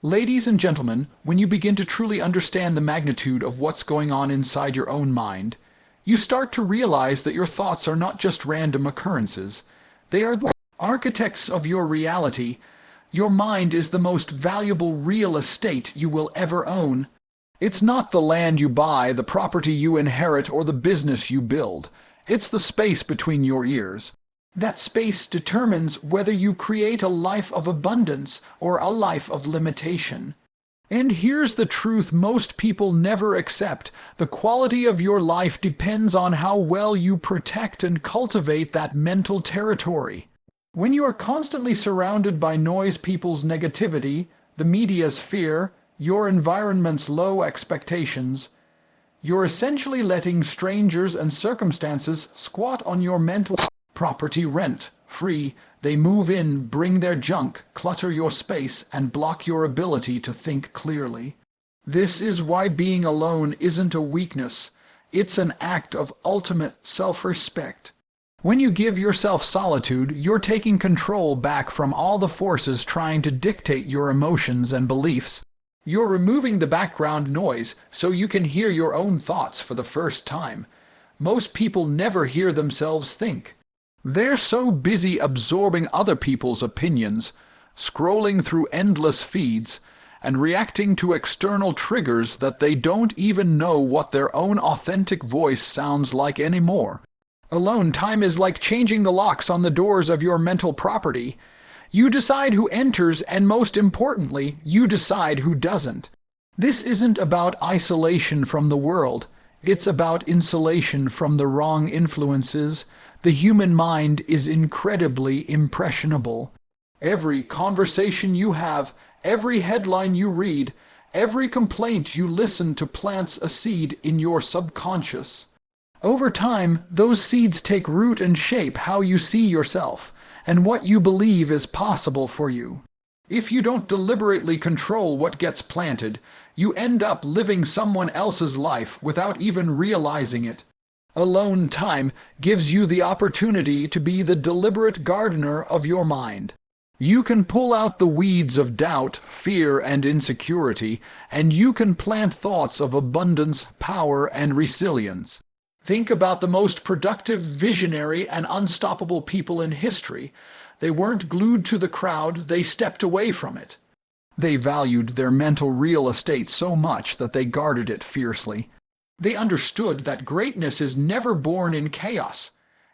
Ladies and gentlemen, when you begin to truly understand the magnitude of what's going on inside your own mind, you start to realize that your thoughts are not just random occurrences. They are the architects of your reality. Your mind is the most valuable real estate you will ever own. It's not the land you buy, the property you inherit, or the business you build. It's the space between your ears. That space determines whether you create a life of abundance or a life of limitation. And here's the truth most people never accept. The quality of your life depends on how well you protect and cultivate that mental territory. When you are constantly surrounded by noise, people's negativity, the media's fear, your environment's low expectations, you're essentially letting strangers and circumstances squat on your mental property rent-free. They move in, bring their junk, clutter your space, and block your ability to think clearly. This is why being alone isn't a weakness. It's an act of ultimate self-respect. When you give yourself solitude, you're taking control back from all the forces trying to dictate your emotions and beliefs. You're removing the background noise so you can hear your own thoughts for the first time. Most people never hear themselves think. They're so busy absorbing other people's opinions, scrolling through endless feeds, and reacting to external triggers that they don't even know what their own authentic voice sounds like anymore. Alone time is like changing the locks on the doors of your mental property. You decide who enters, and most importantly, you decide who doesn't. This isn't about isolation from the world. It's about insulation from the wrong influences. The human mind is incredibly impressionable. Every conversation you have, every headline you read, every complaint you listen to plants a seed in your subconscious. Over time, those seeds take root and shape how you see yourself and what you believe is possible for you. If you don't deliberately control what gets planted, you end up living someone else's life without even realizing it. Alone time gives you the opportunity to be the deliberate gardener of your mind. You can pull out the weeds of doubt, fear, and insecurity, and you can plant thoughts of abundance, power, and resilience. Think about the most productive, visionary, and unstoppable people in history. They weren't glued to the crowd, they stepped away from it. They valued their mental real estate so much that they guarded it fiercely. They understood that greatness is never born in chaos.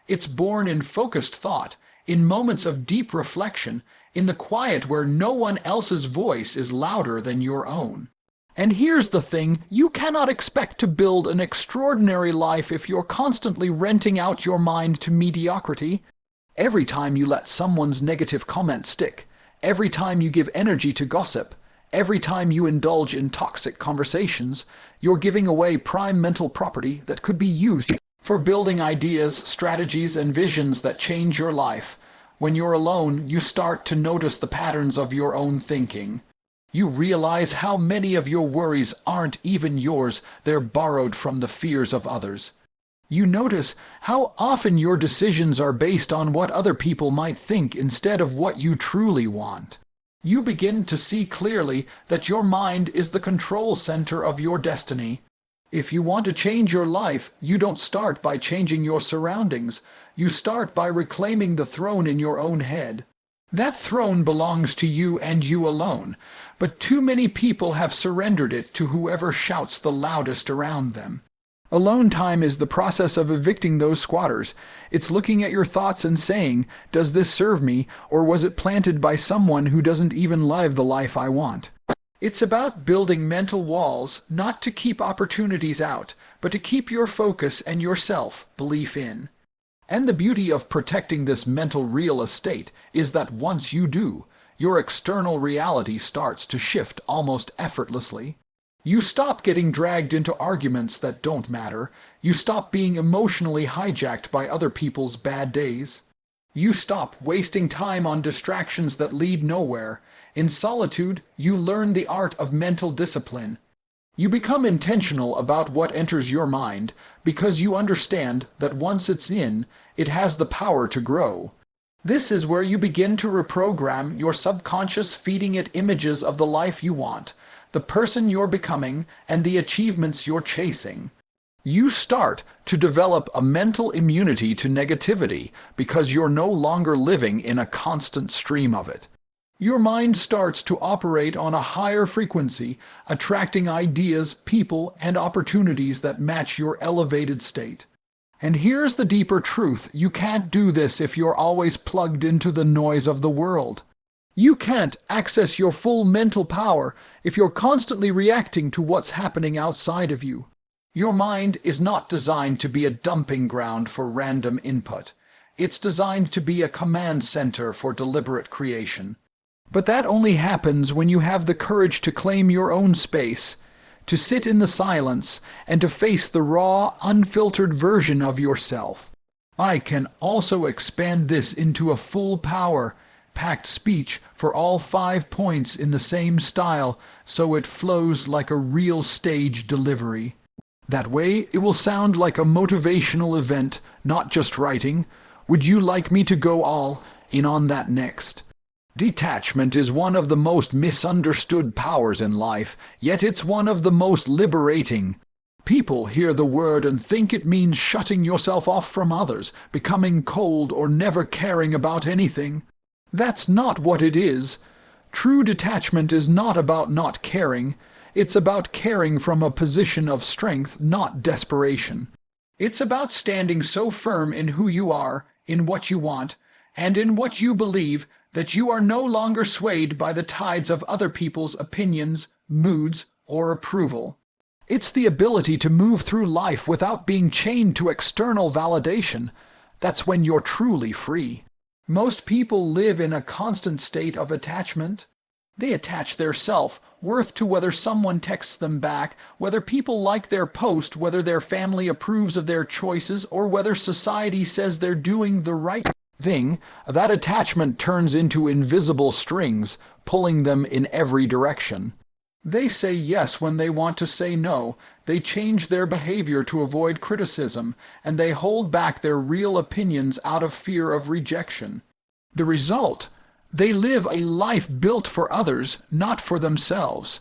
It's born in focused thought, in moments of deep reflection, in the quiet where no one else's voice is louder than your own. And here's the thing, you cannot expect to build an extraordinary life if you're constantly renting out your mind to mediocrity. Every time you let someone's negative comment stick, every time you give energy to gossip, every time you indulge in toxic conversations, you're giving away prime mental property that could be used for building ideas, strategies, and visions that change your life. When you're alone, you start to notice the patterns of your own thinking. You realize how many of your worries aren't even yours, they're borrowed from the fears of others. You notice how often your decisions are based on what other people might think instead of what you truly want. You begin to see clearly that your mind is the control center of your destiny. If you want to change your life, you don't start by changing your surroundings. You start by reclaiming the throne in your own head. That throne belongs to you and you alone, but too many people have surrendered it to whoever shouts the loudest around them. Alone time is the process of evicting those squatters. It's looking at your thoughts and saying, does this serve me, or was it planted by someone who doesn't even live the life I want? It's about building mental walls, not to keep opportunities out, but to keep your focus and your self-belief in. And the beauty of protecting this mental real estate is that once you do, your external reality starts to shift almost effortlessly. You stop getting dragged into arguments that don't matter. You stop being emotionally hijacked by other people's bad days. You stop wasting time on distractions that lead nowhere. In solitude, you learn the art of mental discipline. You become intentional about what enters your mind because you understand that once it's in, it has the power to grow. This is where you begin to reprogram your subconscious, feeding it images of the life you want, the person you're becoming, and the achievements you're chasing. You start to develop a mental immunity to negativity because you're no longer living in a constant stream of it. Your mind starts to operate on a higher frequency, attracting ideas, people, and opportunities that match your elevated state. And here's the deeper truth: you can't do this if you're always plugged into the noise of the world. You can't access your full mental power if you're constantly reacting to what's happening outside of you. Your mind is not designed to be a dumping ground for random input. It's designed to be a command center for deliberate creation. But that only happens when you have the courage to claim your own space, to sit in the silence, and to face the raw, unfiltered version of yourself. I can also expand this into a full power, packed speech for all 5 points in the same style, so it flows like a real stage delivery. That way, it will sound like a motivational event, not just writing. Would you like me to go all in on that next? Detachment is one of the most misunderstood powers in life, yet it's one of the most liberating. People hear the word and think it means shutting yourself off from others, becoming cold, or never caring about anything. That's not what it is. True detachment is not about not caring. It's about caring from a position of strength, not desperation. It's about standing so firm in who you are, in what you want, and in what you believe, that you are no longer swayed by the tides of other people's opinions, moods, or approval. It's the ability to move through life without being chained to external validation. That's when you're truly free. Most people live in a constant state of attachment. They attach their self-worth to whether someone texts them back, whether people like their post, whether their family approves of their choices, or whether society says they're doing the right thing. That attachment turns into invisible strings, pulling them in every direction. They say yes when they want to say no, they change their behavior to avoid criticism, and they hold back their real opinions out of fear of rejection. The result? They live a life built for others, not for themselves.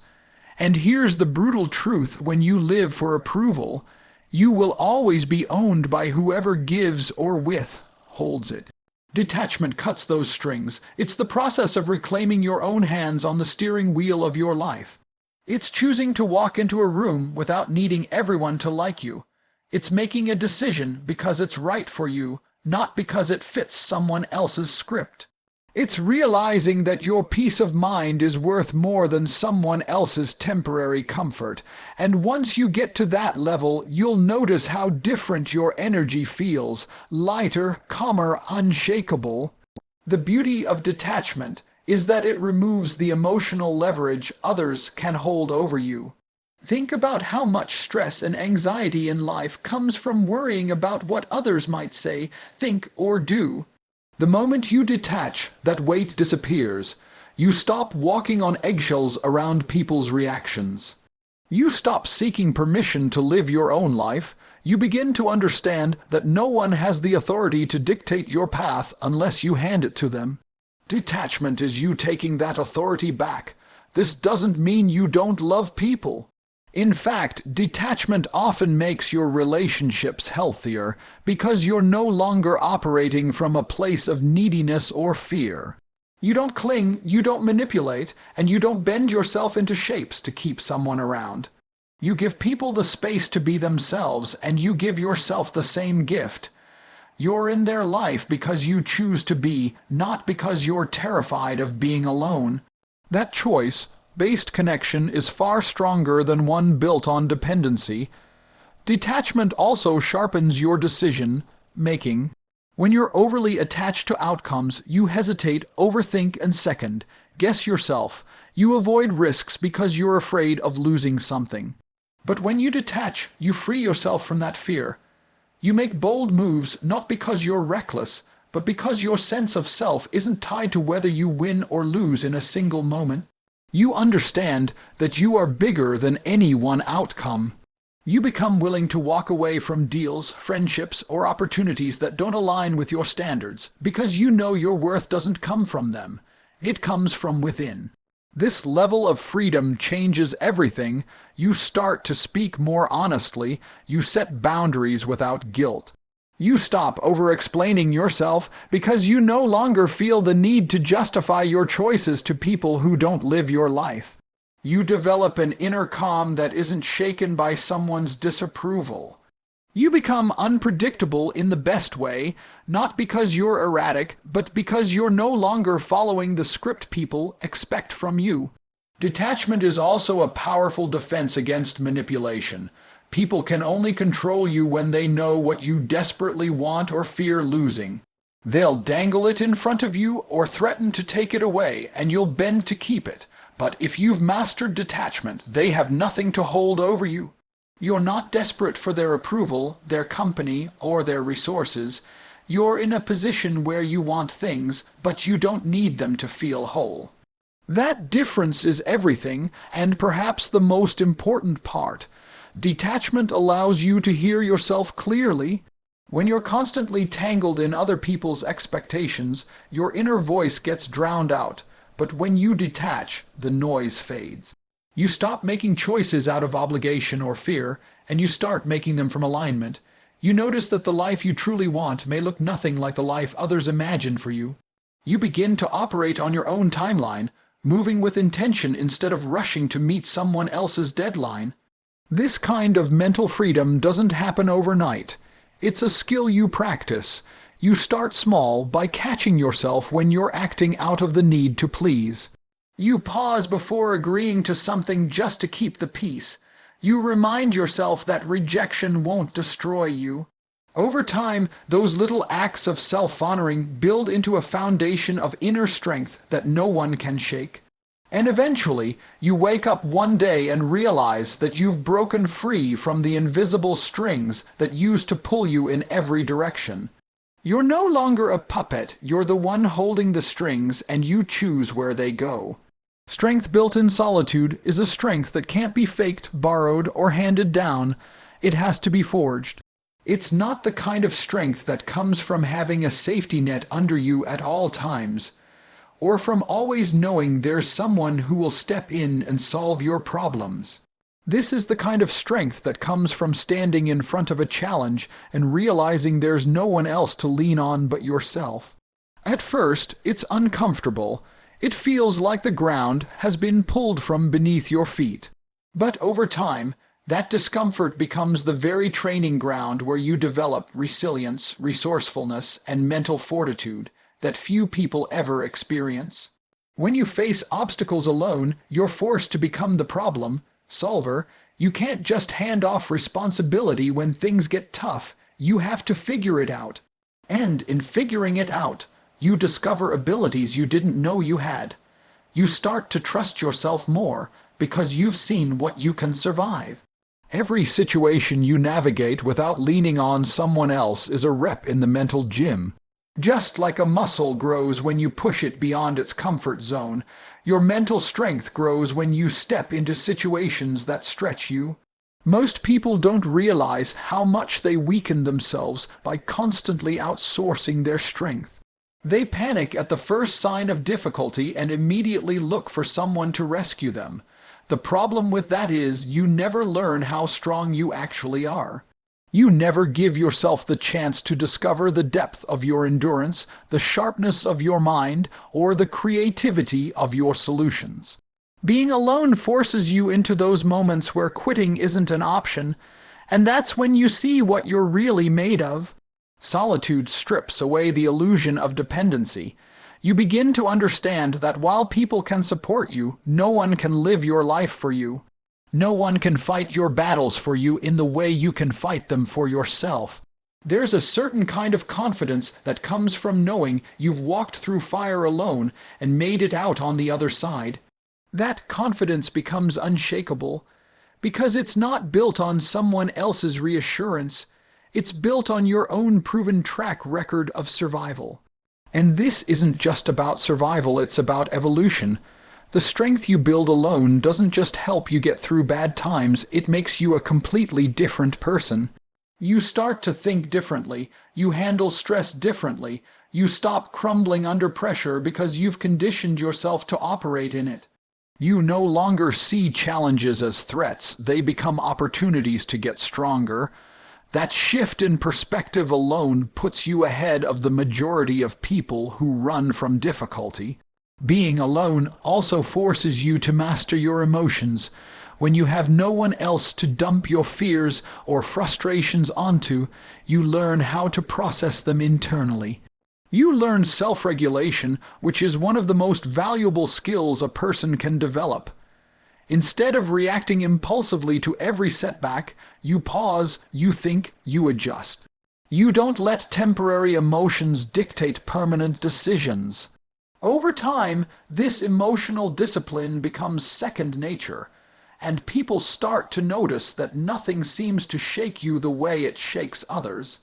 And here's the brutal truth: when you live for approval, you will always be owned by whoever gives or withholds it. Detachment cuts those strings. It's the process of reclaiming your own hands on the steering wheel of your life. It's choosing to walk into a room without needing everyone to like you. It's making a decision because it's right for you, not because it fits someone else's script. It's realizing that your peace of mind is worth more than someone else's temporary comfort. And once you get to that level, you'll notice how different your energy feels: lighter, calmer, unshakable. The beauty of detachment is that it removes the emotional leverage others can hold over you. Think about how much stress and anxiety in life comes from worrying about what others might say, think, or do. The moment you detach, that weight disappears. You stop walking on eggshells around people's reactions. You stop seeking permission to live your own life. You begin to understand that no one has the authority to dictate your path unless you hand it to them. Detachment is you taking that authority back. This doesn't mean you don't love people. In fact, detachment often makes your relationships healthier because you're no longer operating from a place of neediness or fear. You don't cling, you don't manipulate, and you don't bend yourself into shapes to keep someone around. You give people the space to be themselves, and you give yourself the same gift. You're in their life because you choose to be, not because you're terrified of being alone. That choice-based connection is far stronger than one built on dependency. Detachment also sharpens your decision-making. When you're overly attached to outcomes, you hesitate, overthink, and second-guess yourself. You avoid risks because you're afraid of losing something. But when you detach, you free yourself from that fear. You make bold moves not because you're reckless, but because your sense of self isn't tied to whether you win or lose in a single moment. You understand that you are bigger than any one outcome. You become willing to walk away from deals, friendships, or opportunities that don't align with your standards because you know your worth doesn't come from them. It comes from within. This level of freedom changes everything. You start to speak more honestly. You set boundaries without guilt. You stop over-explaining yourself because you no longer feel the need to justify your choices to people who don't live your life. You develop an inner calm that isn't shaken by someone's disapproval. You become unpredictable in the best way, not because you're erratic, but because you're no longer following the script people expect from you. Detachment is also a powerful defense against manipulation. People can only control you when they know what you desperately want or fear losing. They'll dangle it in front of you or threaten to take it away, and you'll bend to keep it. But if you've mastered detachment, they have nothing to hold over you. You're not desperate for their approval, their company, or their resources. You're in a position where you want things, but you don't need them to feel whole. That difference is everything, and perhaps the most important part. Detachment allows you to hear yourself clearly. When you're constantly tangled in other people's expectations, your inner voice gets drowned out. But when you detach, the noise fades. You stop making choices out of obligation or fear, and you start making them from alignment. You notice that the life you truly want may look nothing like the life others imagine for you. You begin to operate on your own timeline, moving with intention instead of rushing to meet someone else's deadline. This kind of mental freedom doesn't happen overnight. It's a skill you practice. You start small by catching yourself when you're acting out of the need to please. You pause before agreeing to something just to keep the peace. You remind yourself that rejection won't destroy you. Over time, those little acts of self-honoring build into a foundation of inner strength that no one can shake. And eventually, you wake up one day and realize that you've broken free from the invisible strings that used to pull you in every direction. You're no longer a puppet, you're the one holding the strings, and you choose where they go. Strength built in solitude is a strength that can't be faked, borrowed, or handed down. It has to be forged. It's not the kind of strength that comes from having a safety net under you at all times, or from always knowing there's someone who will step in and solve your problems. This is the kind of strength that comes from standing in front of a challenge and realizing there's no one else to lean on but yourself. At first, it's uncomfortable. It feels like the ground has been pulled from beneath your feet. But over time, that discomfort becomes the very training ground where you develop resilience, resourcefulness, and mental fortitude that few people ever experience. When you face obstacles alone, you're forced to become the problem solver. You can't just hand off responsibility when things get tough. You have to figure it out. And in figuring it out, you discover abilities you didn't know you had. You start to trust yourself more because you've seen what you can survive. Every situation you navigate without leaning on someone else is a rep in the mental gym. Just like a muscle grows when you push it beyond its comfort zone, your mental strength grows when you step into situations that stretch you. Most people don't realize how much they weaken themselves by constantly outsourcing their strength. They panic at the first sign of difficulty and immediately look for someone to rescue them. The problem with that is you never learn how strong you actually are. You never give yourself the chance to discover the depth of your endurance, the sharpness of your mind, or the creativity of your solutions. Being alone forces you into those moments where quitting isn't an option, and that's when you see what you're really made of. Solitude strips away the illusion of dependency. You begin to understand that while people can support you, no one can live your life for you. No one can fight your battles for you in the way you can fight them for yourself. There's a certain kind of confidence that comes from knowing you've walked through fire alone and made it out on the other side. That confidence becomes unshakable because it's not built on someone else's reassurance. It's built on your own proven track record of survival. And this isn't just about survival, it's about evolution. The strength you build alone doesn't just help you get through bad times, it makes you a completely different person. You start to think differently, you handle stress differently, you stop crumbling under pressure because you've conditioned yourself to operate in it. You no longer see challenges as threats, they become opportunities to get stronger. That shift in perspective alone puts you ahead of the majority of people who run from difficulty. Being alone also forces you to master your emotions. When you have no one else to dump your fears or frustrations onto, you learn how to process them internally. You learn self-regulation, which is one of the most valuable skills a person can develop. Instead of reacting impulsively to every setback, you pause, you think, you adjust. You don't let temporary emotions dictate permanent decisions. Over time, this emotional discipline becomes second nature, and people start to notice that nothing seems to shake you the way it shakes others.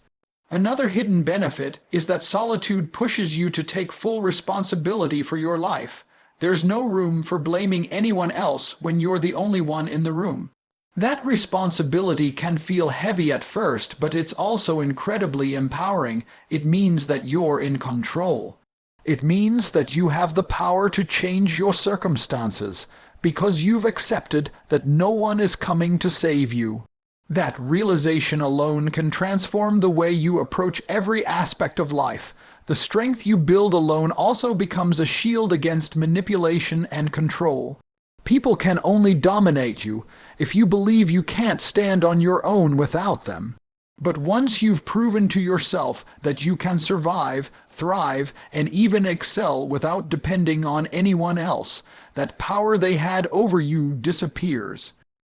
Another hidden benefit is that solitude pushes you to take full responsibility for your life. There's no room for blaming anyone else when you're the only one in the room. That responsibility can feel heavy at first, but it's also incredibly empowering. It means that you're in control. It means that you have the power to change your circumstances, because you've accepted that no one is coming to save you. That realization alone can transform the way you approach every aspect of life. The strength you build alone also becomes a shield against manipulation and control. People can only dominate you if you believe you can't stand on your own without them. But once you've proven to yourself that you can survive, thrive, and even excel without depending on anyone else, that power they had over you disappears.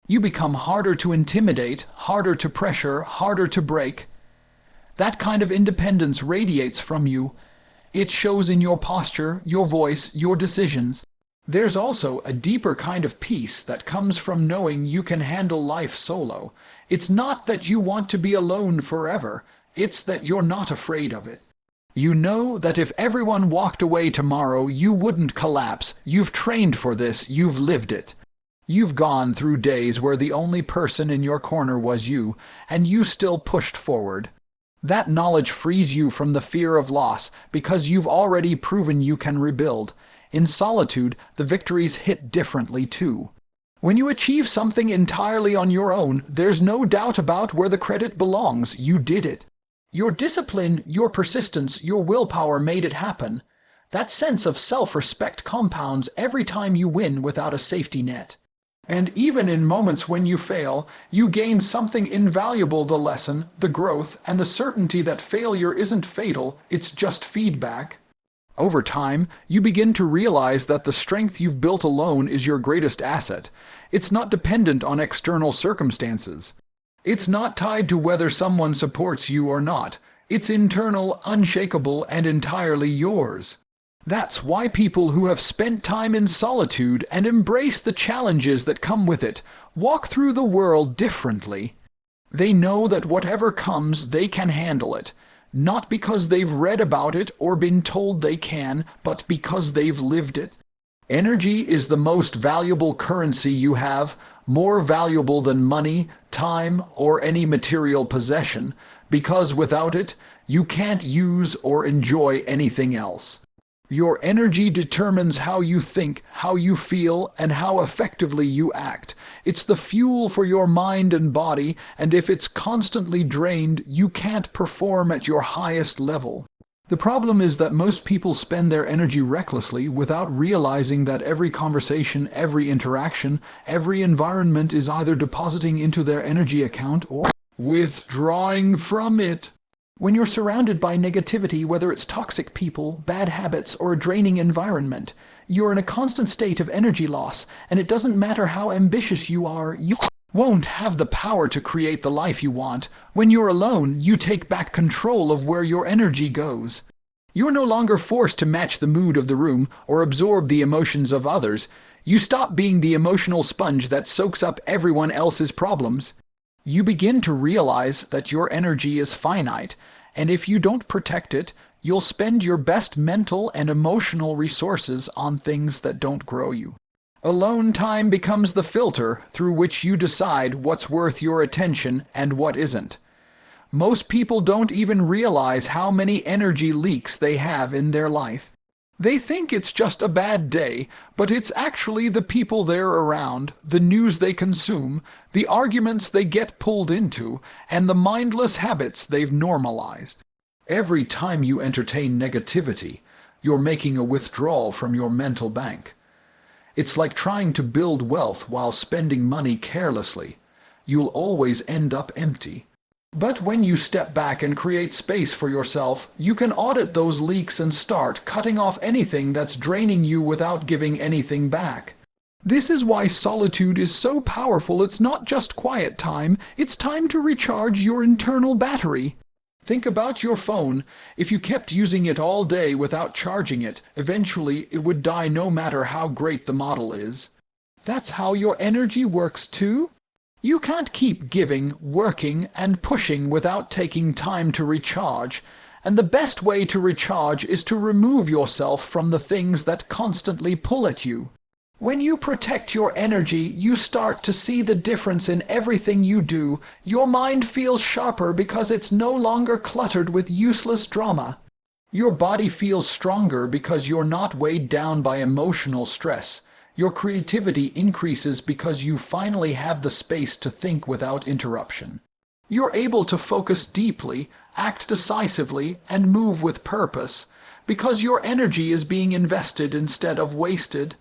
You become harder to intimidate, harder to pressure, harder to break. That kind of independence radiates from you. It shows in your posture, your voice, your decisions. There's also a deeper kind of peace that comes from knowing you can handle life solo. It's not that you want to be alone forever, it's that you're not afraid of it. You know that if everyone walked away tomorrow, you wouldn't collapse. You've trained for this, you've lived it. You've gone through days where the only person in your corner was you, and you still pushed forward. That knowledge frees you from the fear of loss, because you've already proven you can rebuild. In solitude, the victories hit differently too. When you achieve something entirely on your own, there's no doubt about where the credit belongs. You did it. Your discipline, your persistence, your willpower made it happen. That sense of self-respect compounds every time you win without a safety net. And even in moments when you fail, you gain something invaluable: the lesson, the growth, and the certainty that failure isn't fatal, it's just feedback. Over time, you begin to realize that the strength you've built alone is your greatest asset. It's not dependent on external circumstances. It's not tied to whether someone supports you or not. It's internal, unshakable, and entirely yours. That's why people who have spent time in solitude and embrace the challenges that come with it walk through the world differently. They know that whatever comes, they can handle it, not because they've read about it or been told they can, but because they've lived it. Energy is the most valuable currency you have, more valuable than money, time, or any material possession, because without it, you can't use or enjoy anything else. Your energy determines how you think, how you feel, and how effectively you act. It's the fuel for your mind and body, and if it's constantly drained, you can't perform at your highest level. The problem is that most people spend their energy recklessly without realizing that every conversation, every interaction, every environment is either depositing into their energy account or withdrawing from it. When you're surrounded by negativity, whether it's toxic people, bad habits, or a draining environment, you're in a constant state of energy loss, and it doesn't matter how ambitious you are, you won't have the power to create the life you want. When you're alone, you take back control of where your energy goes. You're no longer forced to match the mood of the room or absorb the emotions of others. You stop being the emotional sponge that soaks up everyone else's problems. You begin to realize that your energy is finite, and if you don't protect it, you'll spend your best mental and emotional resources on things that don't grow you. Alone time becomes the filter through which you decide what's worth your attention and what isn't. Most people don't even realize how many energy leaks they have in their life. They think it's just a bad day, but it's actually the people they're around, the news they consume, the arguments they get pulled into, and the mindless habits they've normalized. Every time you entertain negativity, you're making a withdrawal from your mental bank. It's like trying to build wealth while spending money carelessly. You'll always end up empty. But when you step back and create space for yourself, you can audit those leaks and start cutting off anything that's draining you without giving anything back. This is why solitude is so powerful. It's not just quiet time, it's time to recharge your internal battery. Think about your phone. If you kept using it all day without charging it, eventually it would die no matter how great the model is. That's how your energy works too. You can't keep giving, working, and pushing without taking time to recharge. And the best way to recharge is to remove yourself from the things that constantly pull at you. When you protect your energy, you start to see the difference in everything you do. Your mind feels sharper because it's no longer cluttered with useless drama. Your body feels stronger because you're not weighed down by emotional stress. Your creativity increases because you finally have the space to think without interruption. You're able to focus deeply, act decisively, and move with purpose because your energy is being invested instead of wasted.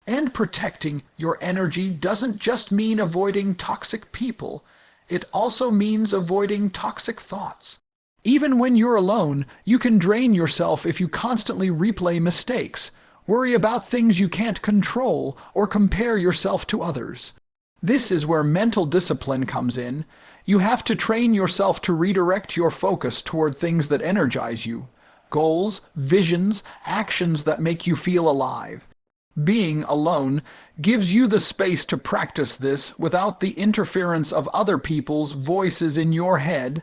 And protecting your energy doesn't just mean avoiding toxic people. It also means avoiding toxic thoughts. Even when you're alone, you can drain yourself if you constantly replay mistakes, worry about things you can't control, or compare yourself to others. This is where mental discipline comes in. You have to train yourself to redirect your focus toward things that energize you. Goals, visions, actions that make you feel alive. Being alone gives you the space to practice this without the interference of other people's voices in your head.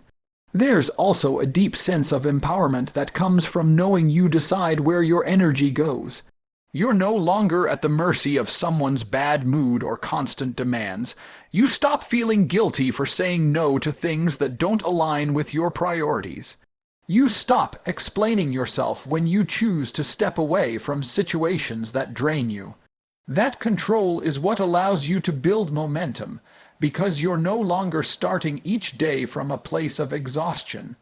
There's also a deep sense of empowerment that comes from knowing you decide where your energy goes. You're no longer at the mercy of someone's bad mood or constant demands. You stop feeling guilty for saying no to things that don't align with your priorities. You stop explaining yourself when you choose to step away from situations that drain you. That control is what allows you to build momentum, because you're no longer starting each day from a place of exhaustion.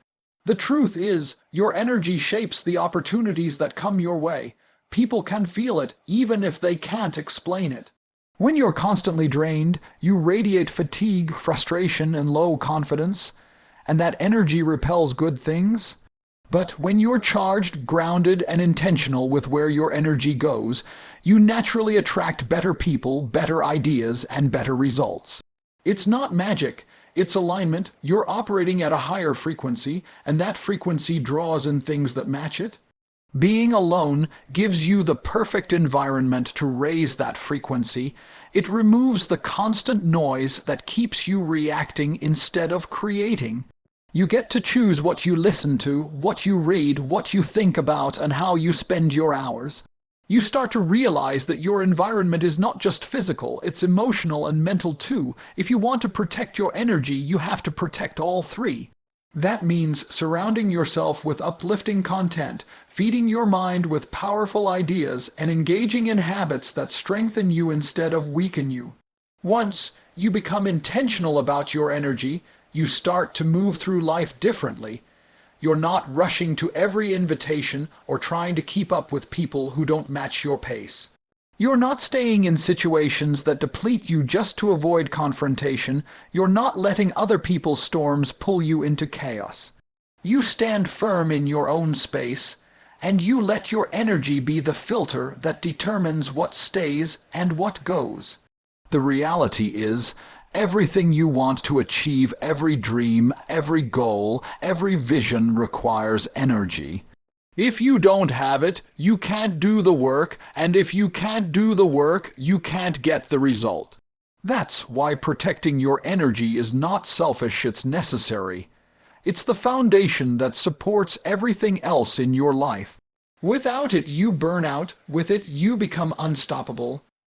The truth is, your energy shapes the opportunities that come your way. People can feel it, even if they can't explain it. When you're constantly drained, you radiate fatigue, frustration, and low confidence. And that energy repels good things. But when you're charged, grounded, and intentional with where your energy goes, you naturally attract better people, better ideas, and better results. It's not magic, it's alignment. You're operating at a higher frequency, and that frequency draws in things that match it. Being alone gives you the perfect environment to raise that frequency. It removes the constant noise that keeps you reacting instead of creating. You get to choose what you listen to, what you read, what you think about, and how you spend your hours. You start to realize that your environment is not just physical, it's emotional and mental too. If you want to protect your energy, you have to protect all three. That means surrounding yourself with uplifting content, feeding your mind with powerful ideas, and engaging in habits that strengthen you instead of weaken you. Once you become intentional about your energy, you start to move through life differently. You're not rushing to every invitation or trying to keep up with people who don't match your pace. You're not staying in situations that deplete you just to avoid confrontation. You're not letting other people's storms pull you into chaos. You stand firm in your own space, and you let your energy be the filter that determines what stays and what goes. The reality is, everything you want to achieve, every dream, every goal, every vision requires energy. If you don't have it, you can't do the work, and if you can't do the work, you can't get the result. That's why protecting your energy is not selfish, it's necessary. It's the foundation that supports everything else in your life. Without it, you burn out. With it, you become unstoppable.